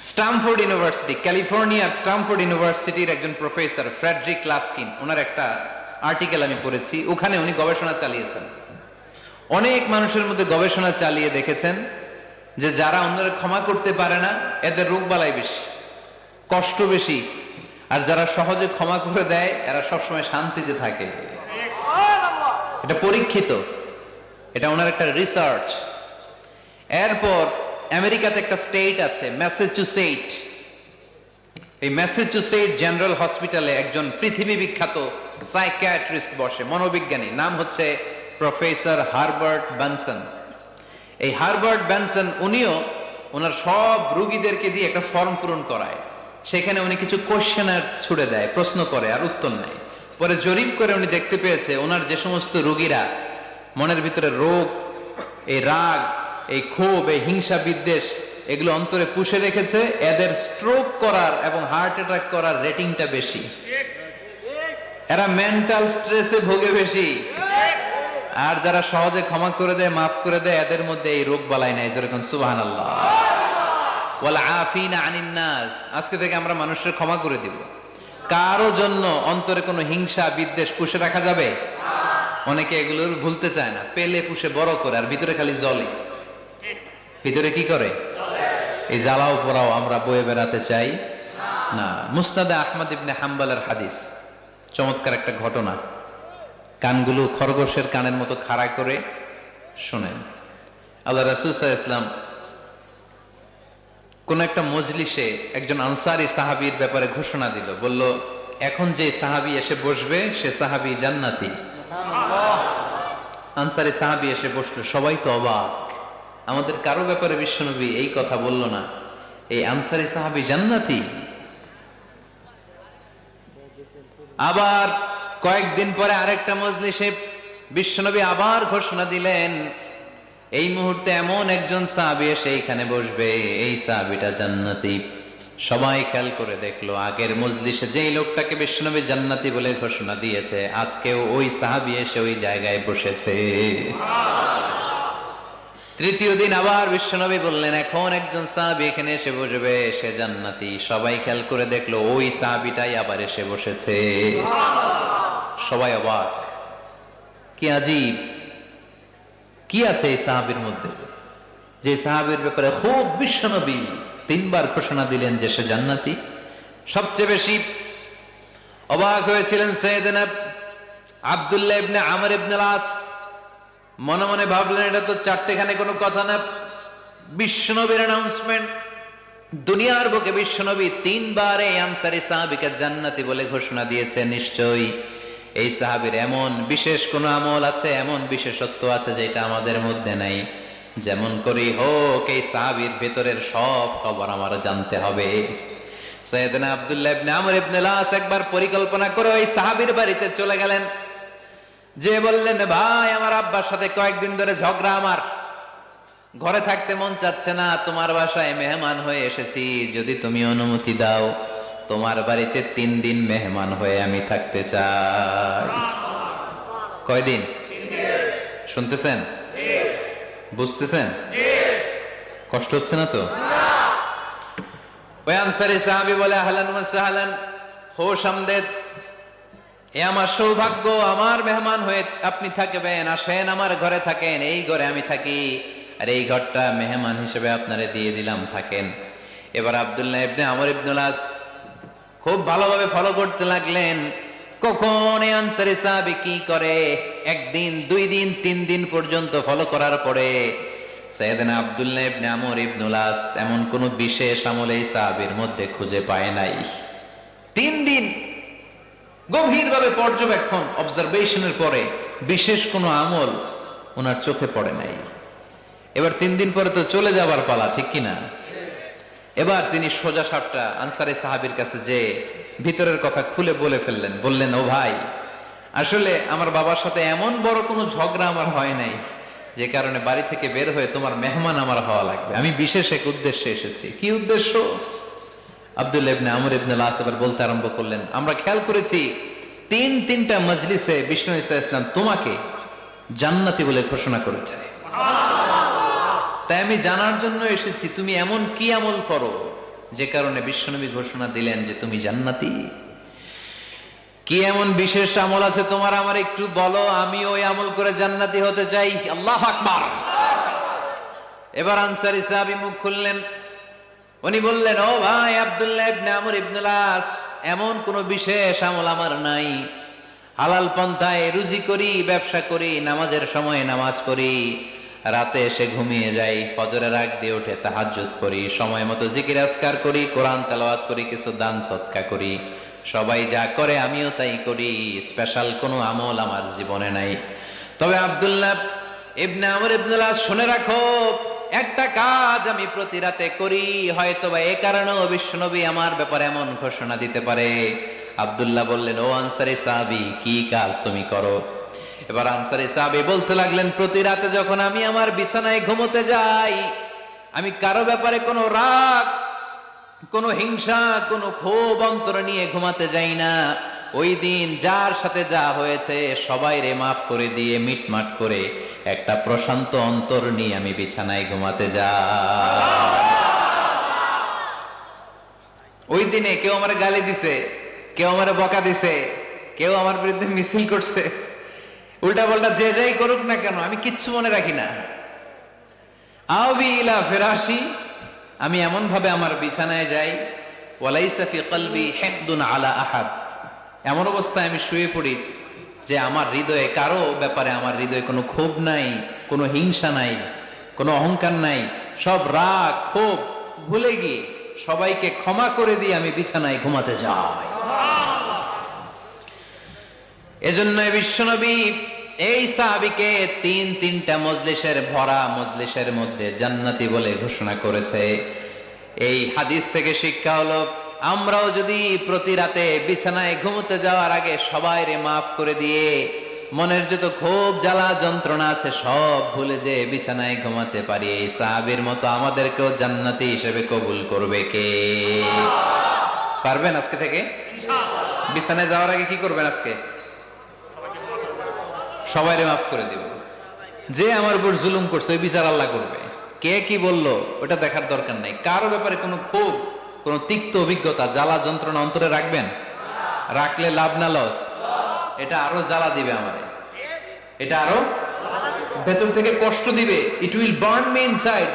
Stamford university, ক্যালিফোর্নিয়ার Stamford ইউনিভার্সিটির একজন প্রফেসর ফ্রেডরিক লাস্কিন, ওনার একটা আর্টিকেল আমি পড়েছি। ওখানে উনি গবেষণা চালিয়েছেন, অনেক মানুষের মধ্যে গবেষণা চালিয়ে দেখেছেন যে যারা অন্যরা ক্ষমা করতে পারে না এদের রোগবালাই বেশি, কষ্ট বেশি, আর যারা সহজে ক্ষমা করে দেয় এরা সবসময় শান্তিতে থাকে। এটা পরীক্ষিত, এটা ওনার একটা রিসার্চ। এরপর আমেরিকাতে একটা স্টেট আছে ম্যাসাচুসেট, এই ম্যাসাচুসেট জেনারেল হসপিটালে একজন পৃথিবী বিখ্যাত সাইকিয়াট্রিস্ট বসে, মনোবিজ্ঞানী, নাম হচ্ছে প্রফেসর হারবার্ট বেনসন। এই হারবার্ট বেনসন উনিও ওনার সব রোগীদেরকে দিয়ে একটা ফর্ম পূরণ করায়, সেখানে উনি কিছু কোশ্চেনার ছুড়ে দেয়, প্রশ্ন করে আর উত্তর নেয়। পরে জরিপ করে উনি দেখতে পেয়েছে ওনার যে সমস্ত রোগীরা মনের ভিতরে রোগ, এই রাগ, এই ক্ষোভ, এই হিংসা বিদ্বেষ এগুলো অন্তরে পুষে রেখেছে, এদের স্ট্রোক করার এবং হার্ট অ্যাটাক করার রেটিংটা বেশি, এরা মেন্টাল স্ট্রেসে ভোগে বেশি। আর যারা সহজে ক্ষমা করে দেয়, মাফ করে দেয়, এদের মধ্যে এই রোগ বালাই নাই। যেরকম সুবহানাল্লাহ, ওয়াল আফিনা আনিন নাস, আজকে থেকে আমরা মানুষের ক্ষমা করে দিব। কারো জন্য অন্তরে কোনো হিংসা বিদ্বেষ পুষে রাখা যাবে? অনেকে এগুলো ভুলতে চায় না, পেলে পুষে বড় করে, আর ভিতরে খালি জ্বলে। ভিতরে কি করে? এই জ্বালাও পোড়াও আমরা বয়ে বেড়াতে চাই না। মুসনাদে আহমদ ইবনে হাম্বলের হাদিস, চমৎকার একটা ঘটনা, কানগুলো খরগোশের কানের মতো খাড়া করে শোনেন। আল্লাহ রাসূল সাল্লাল্লাহু আলাইহি ওয়াসাল্লাম কোন একটা মজলিসে একজন আনসারী সাহাবীর ব্যাপারে ঘোষণা দিল, বলল এখন যে সাহাবী এসে বসবে সে সাহাবী জান্নাতি। আনসারী সাহাবী এসে বসলো, সবাই তো অবাক, আমাদের কারো ব্যাপারে বিশ্বনবী এই কথা বলল না, এই আনসারী সাহাবী জান্নাতি। আবার কয়েকদিন পরে আরেকটা মজলিসে বিশ্বনবী আবার ঘোষণা দিলেন, এই মুহূর্তে এমন একজন সাহাবী এসে এইখানে বসবে, এই সাহাবীটা জান্নাতি। সবাই খেয়াল করে দেখলো, আগের মজলিসে যেই লোকটাকে বিশ্বনবী জান্নাতি বলে ঘোষণা দিয়েছে, আজকেও ওই সাহাবী এসে ওই জায়গায় বসেছে। তৃতীয় দিন আবার বিশ্বনবী বললেন, এখন একজন সাহাবী এখানে এসে বসবে, সে জান্নাতি। সবাই খেয়াল করে দেখলো, ওই সাহাবীটাই আবার এসে বসেছে। সবাই অবাক, কি আজীব, কি আছে এই সাহাবীর মধ্যে, যে সাহাবীর ব্যাপারে খুব বিশ্বনবী তিনবার ঘোষণা দিলেন যে সে জান্নাতি। সবচেয়ে বেশি অবাক হয়েছিলেন সাইয়েদনা আব্দুল্লাহ ইবনে আমর ইবনে আস। মনে মনে ভাবলেন, এটা তো চারটেখানে কোনো কথা না, বিশ্বনবীর অ্যানাউন্সমেন্ট। দুনিয়ার বুকে বিশ্বনবী তিনবার এই আনসারী সাহাবীকে জান্নাতি বলে ঘোষণা দিয়েছে, নিশ্চয়ই এই সাহাবীর এমন বিশেষ কোন আমল আছে, এমন বিশেষত্ব আছে যেটা আমাদের মধ্যে নাই। যেমন করেই হোক এই সাহাবীর ভেতরের সব খবর আমার জানতে হবে। সাইয়েদনা আব্দুল্লাহ ইবনে আমর ইবনে আস একবার পরিকল্পনা করে ওই সাহাবীর বাড়িতে চলে গেলেন, যে বললেন, ভাই আমার আব্বার সাথে কয়েকদিন ধরে ঝগড়া, আমার ঘরে থাকতে মন চাচ্ছে না, তোমার বাসায় মেহমান হয়ে এসেছি, যদি তুমি অনুমতি দাও তোমার বাড়িতে 3 দিন মেহমান হয়ে আমি থাকতে চাই। কয়দিন? শুনতেছেন? বুঝতেছেন? কষ্ট হচ্ছে না তো? ওই আনসারী সাহাবী বলে, আহলান ওয়া সাহলান, খোশ আমদেদ, এ আমার সৌভাগ্য, আমার মেহমান হয়ে আপনি থাকবেন, আসেন আমার ঘরে থাকেন, এই ঘরে আমি থাকি, আর এই ঘরটা মেহমান হিসেবে আপনারে দিয়ে দিলাম, থাকেন। এবার আব্দুল্লাহ ইবনে আমর ইবনে আস খুব ভালোভাবে ফলো করতে লাগলেন, কখন এই আনসারী সাহাবী কি করে। 1 দিন 2 দিন 3 দিন পর্যন্ত ফলো করার পরে সাইয়েদনা আব্দুল্লাহ ইবনে আমর ইবনে আস এমন কোন বিশেষ আমল এই সাহাবীর মধ্যে খুঁজে পায় নাই। 3 দিন গভীরভাবে পর্যবেক্ষণ, অবজারভেশনের পরে বিশেষ কোনো আমল ওনার চোখে পড়ে নাই। এবার 3 দিন পরে তো চলে যাবার পালা, ঠিক কিনা? এবার তিনি সোজা সাপটা আনসারী সাহাবীর কাছে যে ভিতরের কথা খুলে বলে ফেললেন, বললেন, ও ভাই, আসলে আমার বাবার সাথে এমন বড় কোনো ঝগড়া আমার হয় নাই যে কারণে বাড়ি থেকে বের হয়ে তোমার মেহমান আমার হওয়া লাগবে, আমি বিশেষ এক উদ্দেশ্যে এসেছি। কি উদ্দেশ্য? আব্দুল্লাহ ইবনে আমর ইবনে আস এবার বলতে আরম্ভ করলেন, আমরা খেয়াল করেছি 3টা মজলিসে বিষ্ণু ঈসা ইসলাম তোমাকে জান্নাতি বলে ঘোষণা করেছে, তাই আমি জানার জন্য এসেছি তুমি এমন কি আমল করো যে কারণে বিশ্বনবী ঘোষণা দিলেন যে তুমি জান্নাতি। কি এমন বিশেষ আমল আছে তোমার, আমার একটু বলো, আমি ওই আমল করে জান্নাতি হতে চাই। আল্লাহু আকবার। এবার আনসারী সাহাবী মুখ খুললেন, উনি বললেন, ও ভাই আব্দুল্লাহ ইবনে আমর ইবনুল আস, এমন কোন বিশেষ আমল আমার নাই। হালাল পন্থায় রুজি করি, ব্যবসা করি, নামাজের সময় নামাজ পড়ি, রাতে এসে ঘুমিয়ে যাই, ফজরের আগ দিয়ে উঠে তাহাজ্জুদ করি, সময় মতো জিকির আজকার করি, কোরআন তেলাওয়াত করি, কিছু দান সদকা করি। সবাই যা করে আমিও তাই করি, স্পেশাল কোনো আমল আমার জীবনে নাই। তবে আব্দুল্লাহ ইবনে আমর ইবনুল আস, শুনে রাখো, একটা কাজ আমি প্রতি রাতে করি, হয়তোবা এ কারণেও বিশ্বনবী আমার ব্যাপারে এমন ঘোষণা দিতে পারে। আব্দুল্লাহ বললেন, ও আনসারী সাহাবী, কি কাজ তুমি করো? এবার আনসারী সাহাবী বলতে লাগলেন, প্রতি রাতে যখন আমি আমার বিছানায় ঘুমোতে যাই, আমি কারো ব্যাপারে কোনো রাগ, কোনো হিংসা, কোনো ক্ষোভ অন্তরে নিয়ে ঘুমাতে যাই না। ওই দিন যার সাথে যা হয়েছে সবাই রে মাফ করে দিয়ে মিটমাট করে একটা প্রশান্ত অন্তর নিয়ে আমি বিছানায় ঘুমাতে যাই। ওই দিনে কেউ আমার গালি দিছে, কেউ আমার বকা দিছে, কেউ আমার বিরুদ্ধে মিছিল করছে, উল্টা পাল্টা যে যাই করুক না কেন, আমি কিচ্ছু মনে রাখি না। আওবি ইলা ফিরাশি, আমি এমন ভাবে আমার বিছানায় যাই, ওয়ালাইসা ফি কলবি হিকদুন আলা আহাদ, এমন অবস্থায় আমি শুয়ে পড়ি যে আমার হৃদয়ে কারো ব্যাপারে, আমার হৃদয়ে কোনো ক্ষোভ নাই, কোনো হিংসা নাই, কোনো অহংকার নাই, সব রাগ ক্ষোভ ভুলে গিয়ে সবাইকে ক্ষমা করে দিয়ে আমি বিছানায় ঘুমাতে যাই। এজন্য বিশ্বনবী এই সাহাবীকে তিনটা মজলিসের ভরা মজলিসের মধ্যে জান্নাতি বলে ঘোষণা করেছে। এই হাদিস থেকে শিক্ষা হলো, আমরাও যদি প্রতি রাতে বিছানায় ঘুমোতে যাওয়ার আগে সবাইরে মাফ করে দিয়ে মনের যত ক্ষোভ জ্বালা যন্ত্রণা আছে সব ভুলে যে বিছানায় ঘুমাতে পারি, এই সাহাবীর মতো আমাদেরকেও জান্নাতি হিসেবে কবুল করবে কে? পারবেন আজকে থেকে? বিছানায় যাওয়ার আগে কি করবেন? আজকে সবাইরে মাফ করে দিব। যে আমার উপর জুলুম করছে ওই বিচার আল্লাহ করবে। কে কি বললো ওটা দেখার দরকার নাই। কারো ব্যাপারে কোনো ক্ষোভ, কোনো তিক্ত অভিজ্ঞতা, জ্বালা যন্ত্রণা অন্তরে রাখবেন? রাখলে লাভ না লস? এটা আরো জ্বালা দিবে আমারে, এটা আরো ভেতর থেকে কষ্ট দিবে। It will burn me inside.